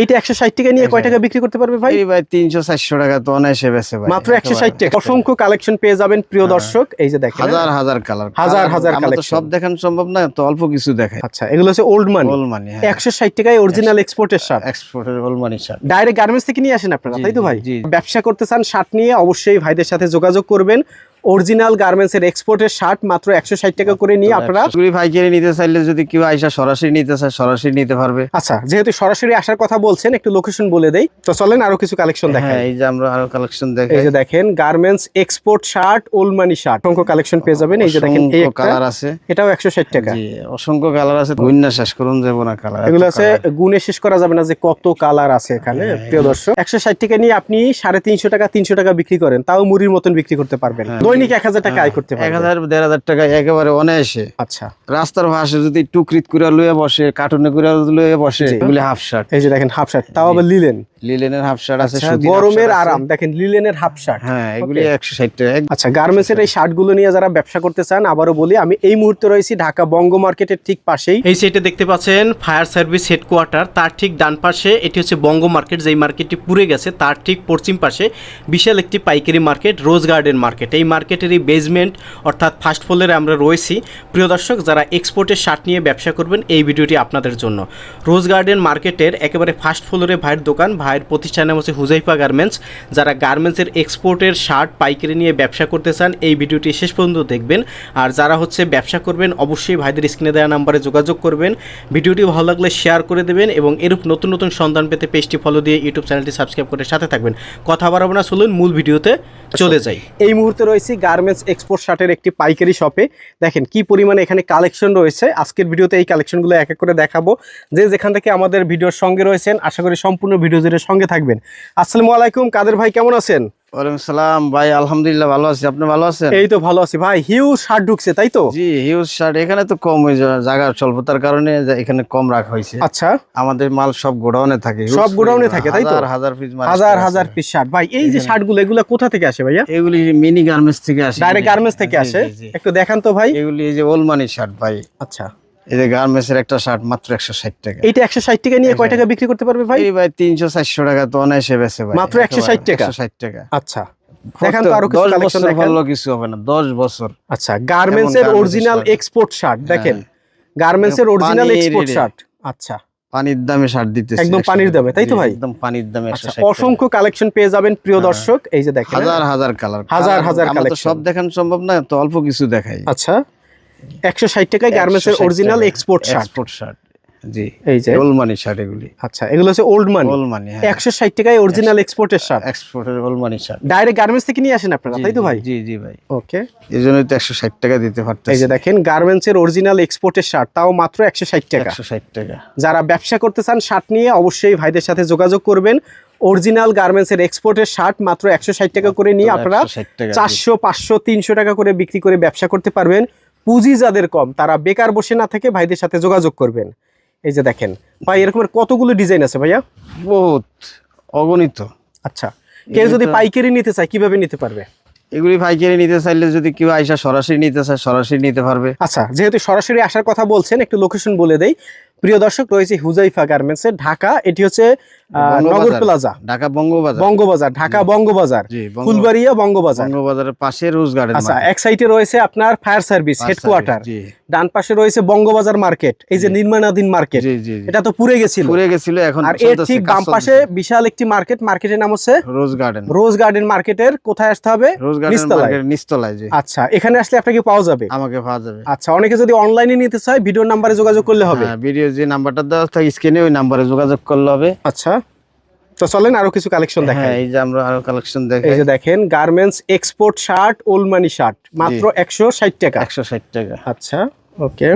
এইটা 160 টাকা নিয়ে কয় টাকা বিক্রি করতে পারবে ভাই? এই ভাই 300-400 টাকা তো অনায়াসে বেচে ভাই। মাত্র 160 টাকা। অসংখ্য কালেকশন পেয়ে যাবেন প্রিয় দর্শক। এই যে দেখেন হাজার হাজার কালার, হাজার হাজার আমরা তো কালেকশন। সব দেখানো সম্ভব না, তো অল্প কিছু দেখাই। আচ্ছা, এগুলো হচ্ছে ওল্ড মানি। ওল মানি, 160 টাকায় অরিজিনাল এক্সপোর্টের শার্ট। এক্সপোর্টের ওল মানি শার্ট। ডাইরেক্ট গার্মেন্টস থেকে নিয়ে আসেন আপনারা, জি, তাই তো ভাই? জি। ব্যবসা করতে চান শার্ট নিয়ে, অবশ্যই ভাইদের সাথে যোগাযোগ করবেন। অরিজিনাল গার্মেন্টস এর এক্সপোর্টের শার্ট মাত্র 160 টাকা করে নিয়ে আপনারা এগুলি পাইকারি নিতে চাইলে যদি কেউ আইসা সরাসরি নিতে চায় সরাসরি নিতে পারবে। আচ্ছা, যেহেতু সরাসরি আসার কথা বলছেন, একটু লোকেশন বলে দেই। তো চলেন আরো কিছু কালেকশন দেখাই। হ্যাঁ, এই যে আমরা আরো কালেকশন দেখাই। এই যে দেখেন গার্মেন্টস এক্সপোর্ট শার্ট, ওল্ড মানি শার্ট, অসংখ্য কালেকশন পেয়ে যাবেন। এই যে দেখেন এই একটা কালার আছে, এটাও 160 টাকা। জি, অসংখ্য কালার আছে, গুণনা শেষ করুন যাব না কালার। এগুলো আছে গুণে শেষ করা যাবে না যে কত কালার আছে এখানে। প্রিয় দর্শক, 160 টাকা নিয়ে আপনি 350 টাকা 300 টাকা বিক্রি করেন, তাও মুড়ির মতন বিক্রি করতে পারবেন। দৈনিক 1000 টাকা আয় করতে পারবেন। 1000-1500 টাকা একেবারে অনায়াসে। আচ্ছা, রাস্তার পাশে যদি টুকরিত করে লয়ে বসে, কার্টুনে করে লয়ে বসে, এগুলি হাফ শার্ট। এই যে দেখেন হাফ শার্ট, তাও আবার লিলেন। লিলেনের হাফ শার্ট আছে, আচ্ছা, সুতির গরমের আরাম। দেখেন লিলেনের হাফ শার্ট। হ্যাঁ, এগুলি 160 টাকা। আচ্ছা, গার্মেন্টস এর এই শার্টগুলো নিয়ে যারা ব্যবসা করতে চান, আবারও বলি, আমি এই মুহূর্তে রয়েছি ঢাকা বঙ্গ মার্কেটের ঠিক পাশেই। এই সাইডে দেখতে পাচ্ছেন ফায়ার সার্ভিস হেডকোয়ার্টার, তার ঠিক ডান পাশে এটি হচ্ছে বঙ্গ মার্কেট। যেই মার্কেটটি পুড়ে গেছে তার ঠিক পশ্চিম পাশে বিশাল একটি পাইকারি মার্কেট, রোজ গার্ডেন মার্কেট। এই মার্কেটেরই বেসমেন্ট অর্থাৎ ফার্স্ট ফ্লোরে আমরা রয়েছি। প্রিয় দর্শক, যারা এক্সপোর্টের শার্ট নিয়ে ব্যবসা করবেন, এই ভিডিওটি আপনাদের জন্য। রোজ গার্ডেন মার্কেটের একেবারে ফার্স্ট ফ্লোরে ভাইয়ের দোকান। ভাইয়ের প্রতিষ্ঠান নাম হচ্ছে হুজাইফা গার্মেন্টস। যারা গার্মেন্টসের এক্সপোর্টের শার্ট পাইকারি নিয়ে ব্যবসা করতে চান, এই ভিডিওটি শেষ পর্যন্ত দেখবেন। আর যারা হচ্ছে ব্যবসা করবেন, অবশ্যই ভাইদের স্ক্রিনে দেওয়া নাম্বারে যোগাযোগ করবেন। ভিডিওটি ভালো লাগলে শেয়ার করে দেবেন এবং এরূপ নতুন নতুন সন্ধান পেতে পেজটি ফলো দিয়ে ইউটিউব চ্যানেলটি সাবস্ক্রাইব করে সাথে থাকবেন। কথা বাড়াবো না, চলুন মূল ভিডিওতে চলে যাই। এই মুহূর্তে রয়েছি গার্মেন্টস এক্সপোর্ট শার্টের একটি পাইকারি শপে। দেখেন কি পরিমাণে এখানে কালেকশন রয়েছে। আজকের ভিডিওতে এই কালেকশনগুলো এক এক করে দেখাবো। যে যেখান থেকে আমাদের ভিডিওর সঙ্গে রয়েছেন, আশা করি সম্পূর্ণ ভিডিও জুড়ে সঙ্গে থাকবেন। আসসালামু আলাইকুম কাদের ভাই, কেমন আছেন? ওয়ালাইকুম সালাম ভাই, আলহামদুলিল্লাহ ভালো আছি। আপনি ভালো আছেন? এই তো ভালো আছি ভাই। হিউজ শার্ট ঢুকছে, তাই তো? জি, হিউজ শার্ট। এখানে তো কম ওই জায়গা স্বল্পতার কারণে এখানে কম রাখা হয়েছে। আচ্ছা, আমাদের মাল সব গোডাউনে থাকে, সব গোডাউনে থাকে, তাই তো? হাজার পিস মাল, হাজার হাজার পিস শার্ট। ভাই এই যে শার্টগুলো, এগুলো কোথা থেকে আসে ভাইয়া? এগুলি মিনি গার্মেন্টস থেকে আসে, ডাইরেক্ট গার্মেন্টস থেকে আসে? একটু দেখান তো ভাই। এগুলি এই যে ওল মানি শার্ট ভাই। আচ্ছা, এই যে গার্মেন্টস এর একটা শার্ট মাত্র 160 টাকা। এইটা 160 টাকা নিয়ে কয় টাকা বিক্রি করতে পারবে ভাই? এই ভাই 300-400 টাকা তো অনায়াসে বেচে ভাই। মাত্র 160 টাকা? 160 টাকা। আচ্ছা, দেখান তো আরো কিছু 10 কালেকশন বছর দেখান। ভালো কিছু হবে না, 10 বছর। আচ্ছা, গার্মেন্টস এর অরিজিনাল এক্সপোর্ট শার্ট দেখেন। গার্মেন্টস এর অরিজিনাল এক্সপোর্ট শার্ট। আচ্ছা, পানির দামে শার্ট দিতেছে, একদম পানির দামে, তাই তো ভাই? একদম পানির দামে। আচ্ছা, অসংখ্য কালেকশন পেয়ে যাবেন প্রিয় দর্শক। এই যে দেখেন হাজার হাজার কালার, হাজার হাজার আমরা তো কালেকশন। সব দেখানো সম্ভব না, তো অল্প কিছু দেখাই। আচ্ছা, 160 টাকায় গার্মেন্টস এর original export shirt. Export shirt, জি, এই যে ওল মানি শার্ট এগুলি। আচ্ছা, এগুলো হচ্ছে ওল্ড মানি। ওল মানি, 160 টাকায় অরিজিনাল এক্সপোর্টের শার্ট। এক্সপোর্টের ওল মানি শার্ট। ডাইরেক্ট গার্মেন্টস থেকে নিয়ে আসেন আপনারা, তাই তো ভাই? জি জি ভাই, ওকে। এইজন্যই তো 160 টাকা দিতে পারতেছি। এই যে দেখেন গার্মেন্টস এর অরিজিনাল এক্সপোর্টের শার্ট, তাও মাত্র 160 টাকা। 160 টাকা। যারা ব্যবসা করতে চান শার্ট নিয়ে, অবশ্যই ভাইদের সাথে যোগাযোগ করবেন। অরিজিনাল গার্মেন্টস এর এক্সপোর্টের শার্ট মাত্র 160 টাকা করে নিয়ে আপনারা 400, 500, 300 টাকা করে বিক্রি করে ব্যবসা করতে পারবেন। পুঁজি যাদের কম, তারা বেকার বসে না থেকে ভাইদের সাথে যোগাযোগ করবেন। এই যে দেখেন ভাই, এরকমের কতগুলো ডিজাইন আছে ভাইয়া? বহুত, অগণিত। আচ্ছা, কেউ যদি পাইকারি নিতে চায় কিভাবে নিতে পারবে? এগুলি পাইকারি নিতে চাইলে যদি কেউ আইসা সরাসরি নিতে চায় সরাসরি নিতে পারবে। আচ্ছা, যেহেতু সরাসরি আসার কথা বলছেন, একটু লোকেশন বলে দেই। প্রিয় দর্শক, রয়েছে হুজাইফা গার্মেন্টস এর, ঢাকা। এটি হচ্ছে নগর প্লাজা, ঢাকা বঙ্গবাজার। বঙ্গবাজার, ঢাকা বঙ্গবাজার, ফুলবাড়িয়া বঙ্গবাজার। বঙ্গবাজারের পাশে রোজ গার্ডেন। আচ্ছা, এক সাইডে রয়েছে আপনার ফায়ার সার্ভিস হেডকোয়ার্টার, ডান পাশে রয়েছে বঙ্গবাজার মার্কেট। এই যে নির্মাণাধীন মার্কেট, এটা তো পুড়ে গেছিল এখন। আর এর ঠিক বাম পাশে বিশাল একটি মার্কেট, মার্কেটের নাম হচ্ছে রোজ গার্ডেন। রোজ গার্ডেন মার্কেটের কোথায় আসতে হবে? রোজ গার্ডেন মার্কেটের নিচতলায়। আচ্ছা, এখানে আসলে আপনাকে পাওয়া যাবে? আমাকে পাওয়া যাবে। আচ্ছা, অনেকে যদি অনলাইনে নিতে চায়, ভিডিও নাম্বারে যোগাযোগ করলে হবে? হ্যাঁ, ভিডিও যে নাম্বারটা দেওয়া থাকে স্ক্রিনে, ওই নাম্বারে যোগাযোগ করলে হবে। আচ্ছা, তো চলেন আরো কিছু কালেকশন দেখাই। হ্যাঁ, এই যে আমরা আরো কালেকশন দেখাই। এই যে দেখেন গার্মেন্টস এক্সপোর্ট শার্ট, ওল মানি শার্ট, মাত্র 160 টাকা। 160 টাকা। আচ্ছা, ওকে।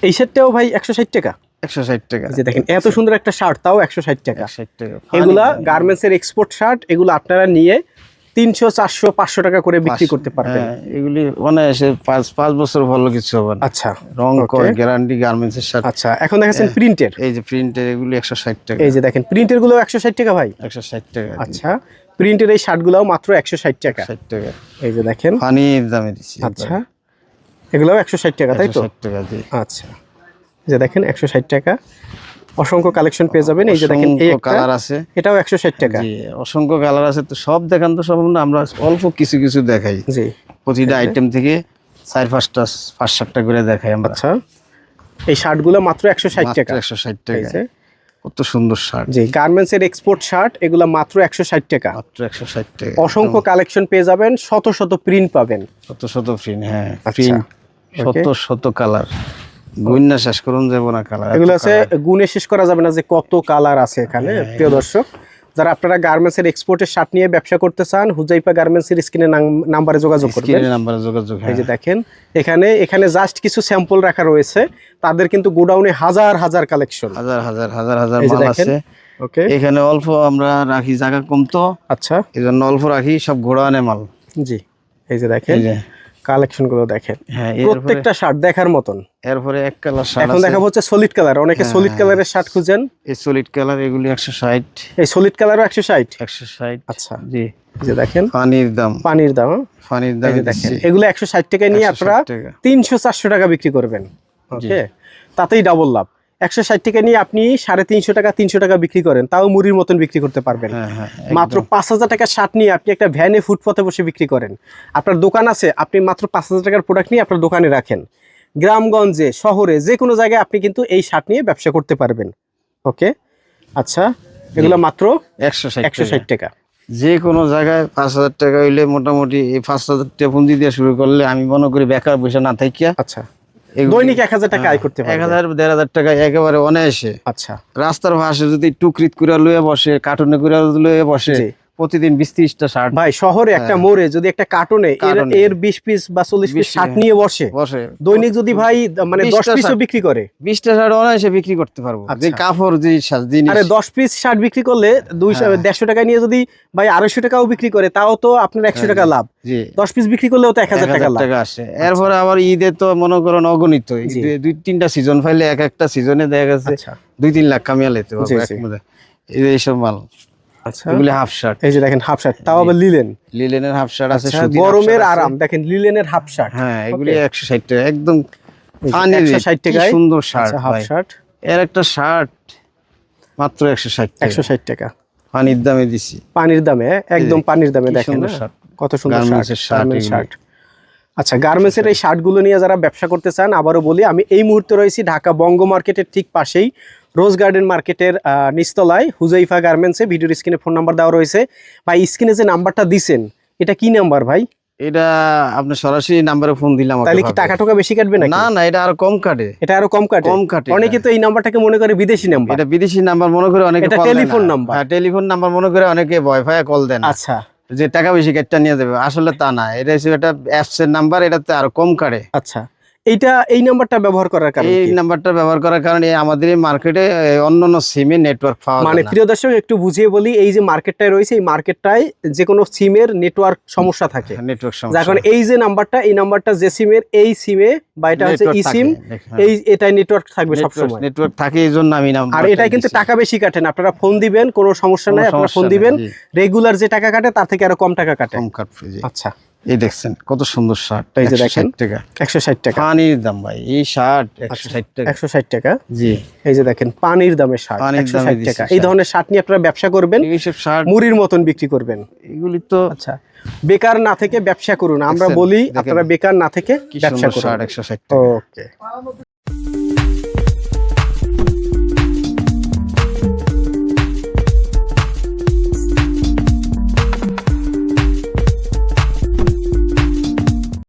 এই শার্টটাও ভাই 160 টাকা। 160 টাকা। যে দেখেন এত সুন্দর একটা শার্ট, তাও 160 টাকা। 160 টাকা। এগুলা গার্মেন্টস এর এক্সপোর্ট শার্ট, এগুলো আপনারা নিয়ে 300, 400, 500 টাকা করে বিক্রি করতে পারবেন। এগুলি অনায়াসে 5 বছর ভালো কিছু হবে না। আচ্ছা, রং কর গ্যারান্টি গার্মেন্টস এর শার্ট। আচ্ছা, এখন দেখাচ্ছেন প্রিন্টের। এই যে প্রিন্টের, এগুলি 160 টাকা। এই যে দেখেন প্রিন্টের গুলো 160 টাকা ভাই। 160 টাকা। আচ্ছা, প্রিন্টের এই শার্ট গুলাও মাত্র 160 টাকা। 60 টাকা। এই যে দেখেন পানির দামে দিচ্ছি। আচ্ছা, এগুলাও 160 টাকা, তাই তো? 160 টাকা। জি। আচ্ছা, এই যে দেখেন 160 টাকা। অসংখ্য কালেকশন পেয়ে যাবেন। এই যে দেখেন এই একটা কালার আছে, এটাও 160 টাকা। জি অসংখ্য কালার আছে। তো সব দেখান তো সম্ভব না, আমরা অল্প কিছু কিছু দেখাই। জি প্রতিটা আইটেম থেকে 4-5টা করে দেখাই আমরা। আচ্ছা, এই শার্টগুলো মাত্র 160 টাকা। 160 এই টাকা, যে কত সুন্দর শার্ট। জি গার্মেন্টস এর এক্সপোর্ট শার্ট, এগুলো মাত্র 160 টাকা। মাত্র 160 টাকা। অসংখ্য কালেকশন পেয়ে যাবেন, শত শত প্রিন্ট পাবেন। শত শত প্রিন্ট, হ্যাঁ আচ্ছা, প্রিন্ট, শত okay. শত কালার, গুণনা শেষ করুন যাব না কালার। এগুলো আছে গুণে শেষ করা যাবে না যে কত কালার আছে এখানে। প্রিয় দর্শক, যারা আপনারা গার্মেন্টস এর এক্সপোর্টের শার্ট নিয়ে ব্যবসা করতে চান, হুজাইফা গার্মেন্টস এর স্ক্রিনে নাম্বারে যোগাযোগ করবেন। স্ক্রিনে নাম্বারে যোগাযোগ। এই যে দেখেন এখানে জাস্ট কিছু স্যাম্পল রাখা রয়েছে, তাদের কিন্তু গোডাউনে হাজার হাজার কালেকশন, হাজার হাজার হাজার হাজার এই যে মাল দেখেন। আছে। ওকে, এখানে অল্প আমরা রাখি, জায়গা কম তো, আচ্ছা এজন্য অল্প রাখি, সব ঘোড়া আনে মাল। জি, এই যে দেখেন এই যে কালেকশন গুলো দেখেন, হ্যাঁ প্রত্যেকটা শার্ট দেখার মতন। এরপরে এক কালার শার্ট এখন আছে, দেখা হচ্ছে সলিড কালার, অনেকে সলিড কালারের শার্ট খুঁজেন। এই সলিড কালার এগুলি 160। এই সলিড কালারও 160। 160, আচ্ছা, জি। এই যে দেখেন পানির দাম, পানির দাম, পানির এই দাম যে দেখেন এগুলো 160 টাকায় নিয়ে 160 আপনারা টাকা। 300-400 টাকা বিক্রি করবেন। ওকে, তাতেই ডাবল লাভ। 160 টাকা নিয়ে আপনি 350 টাকা 300 টাকা বিক্রি করেন, তাও মুড়ির মতন বিক্রি করতে পারবেন। হ্যাঁ হ্যাঁ, মাত্র 5000 টাকার শার্ট নিয়ে আপনি একটা ভ্যানে ফুটপথে বসে বিক্রি করেন। আপনার দোকান আছে, আপনি মাত্র 5000 টাকার প্রোডাক্ট নিয়ে আপনার দোকানে রাখেন। গ্রামগঞ্জে শহরে যে কোনো জায়গায় আপনি কিন্তু এই শার্ট নিয়ে ব্যবসা করতে পারবেন। ওকে, আচ্ছা, এগুলো মাত্র 160 টাকা। যে কোনো জায়গায় 5000 টাকা হইলে মোটামুটি এই 5000 টাকা পুঁজি দিয়ে শুরু করলে আমি মনে করি বেকার বসে না থাকিয়া আচ্ছা, দৈনিক 1000 টাকা আয় করতে পারবেন। 1000-1500 টাকা একেবারে অনায়াসে। আচ্ছা, রাস্তার পাশে যদি টুকরিত করে লয়ে বসে, কার্টুনে করে লয়ে বসে, জি। প্রতিদিন 20-30টা শার্ট ভাই শহরে একটা মোড়ে যদি একটা কার্টনে এর 20 পিস বা 40 পিস 20 শার্ট নিয়ে বসে, বসে, দৈনিক যদি ভাই মানে 10 20টা পিসও শার্ট। বিক্রি করে, 20টা শার্ট অনায়াসে বিক্রি করতে পারবো। আচ্ছা। যে কাপড় যে জিনিস, আরে 10 পিস শার্ট বিক্রি করলে 150 টাকা নিয়ে যদি ভাই 250 টাকাও বিক্রি করে, তাও তো আপনার 100 টাকা লাভ। জি 10 পিস বিক্রি করলেও তো 1000 টাকা 1000 লাভ। টাকা আসে। এরপরে আবার ঈদে তো মনে করেন অগণিত, জি। 2-3টা সিজন ফাইলে এক একটা সিজনে দেখা গেছে আচ্ছা, 2-3 লাখ কামিয়ে লেতে জি, পারবো জি। এক মধ্যে। এইসব মাল, আচ্ছা, এগুলি হাফ শার্ট, এই যে দেখেন হাফ শার্ট, তাও আবার লিলেন। লিলেনের হাফ শার্ট আছে, আচ্ছা, সুতির half গরমের shirt আছে। আরাম দেখেন, লিলেনের হাফ শার্ট। হ্যাঁ এগুলি Okay. 160 টাকা, একদম এই যে ফানি 160 টাকায় সুন্দর শার্ট। হাফ ভাই শার্ট এর একটা শার্ট মাত্র 160 টাকা, 160 টাকা। পানির দামে দিছি। পানির দামে, একদম পানির দামে কি দেখেন সুন্দর না? শার্ট। কত সুন্দর Garments এর শার্ট গার্মেন্টস এগুলি। শার্ট। আচ্ছা, গার্মেন্টসের এই শার্টগুলো নিয়ে যারা ব্যবসা করতে চান, আবারও বলি আমি এই মুহূর্তে রয়েছি ঢাকা বঙ্গ মার্কেটের ঠিক পাশেই, রোজ গার্ডেন মার্কেটের নিচতলায় হুজাইফা গার্মেন্টসে। ভিডিওর স্ক্রিনে ফোন নাম্বার দেওয়া রয়েছে। ভাই স্ক্রিনে যে নাম্বারটা দিছেন, এটা কি নাম্বার ভাই? এটা আপনি সরাসরি নাম্বারে ফোন দিলাম, তাহলে কি টাকা টাকা বেশি কাটবে নাকি? না না, এটা আরো কম কাটে। এটা আরো কম কাটে? কম কাটে, অনেকে তো এই নাম্বারটাকে মনে করে বিদেশি নাম্বার। এটা বিদেশি নাম্বার মনে করে অনেকে এটা call দেয় না। Telephone number. হ্যাঁ টেলিফোন নাম্বার মনে করে অনেকে ভয় ভয়ে কল দেন, আচ্ছা যে টাকা বেশি কেটে নিয়ে যাবে। আসলে তা না, এটা হচ্ছে একটা অ্যাপস এর নাম্বার, এটাতে আরো কম কাটে। আচ্ছা, এই নাম্বারটা ব্যবহার করার কারণে এই কি? নাম্বারটা ব্যবহার করার কারণে আমাদের এই মার্কেটে অন্যান্য সিমে নেটওয়ার্ক পাওয়া মানে যায় না। প্রিয় দর্শক একটু বুঝিয়ে বলি, এই যে মার্কেটটায় রয়েছে, এই মার্কেটটায় যে কোনো সিমের নেটওয়ার্ক সমস্যা থাকে। নেটওয়ার্ক এখন এই যে নাম্বারটা, এই নাম্বারটা যে সিমের, এই সিমে বা এটা হচ্ছে ই সিম, এটাই নেটওয়ার্ক থাকবে সবসময়। নেটওয়ার্ক থাকে, এই জন্য আমি আর এটাই কিন্তু টাকা বেশি কাটে না। আপনারা ফোন দিবেন, কোনো সমস্যা নাই, আপনারা ফোন দিবেন, রেগুলার যে টাকা কাটে তার থেকে আরো কম টাকা কাটে। কম কাটবে। জি। আচ্ছা, এই দেখছেন কত সুন্দর শার্ট, এই যে দেখেন 160 টাকা। 160 টাকা, পানির দাম ভাই, এই শার্ট 160 টাকা। 160 টাকা। জি এই যে দেখেন পানির দামে শার্ট, পানির দামে 160 টাকা। দিছি এই ধরনের শার্ট নিয়ে আপনারা ব্যবসা করবেন, এইসব শার্ট মুড়ির মতন বিক্রি করবেন। এগুলি তো আচ্ছা, বেকার না থেকে ব্যবসা করুন। আমরা দেখছেন, বলি দেখেন। আপনারা বেকার না থেকে কি ব্যবসা সুন্দর করুন। শার্ট 160 টাকা। ওকে।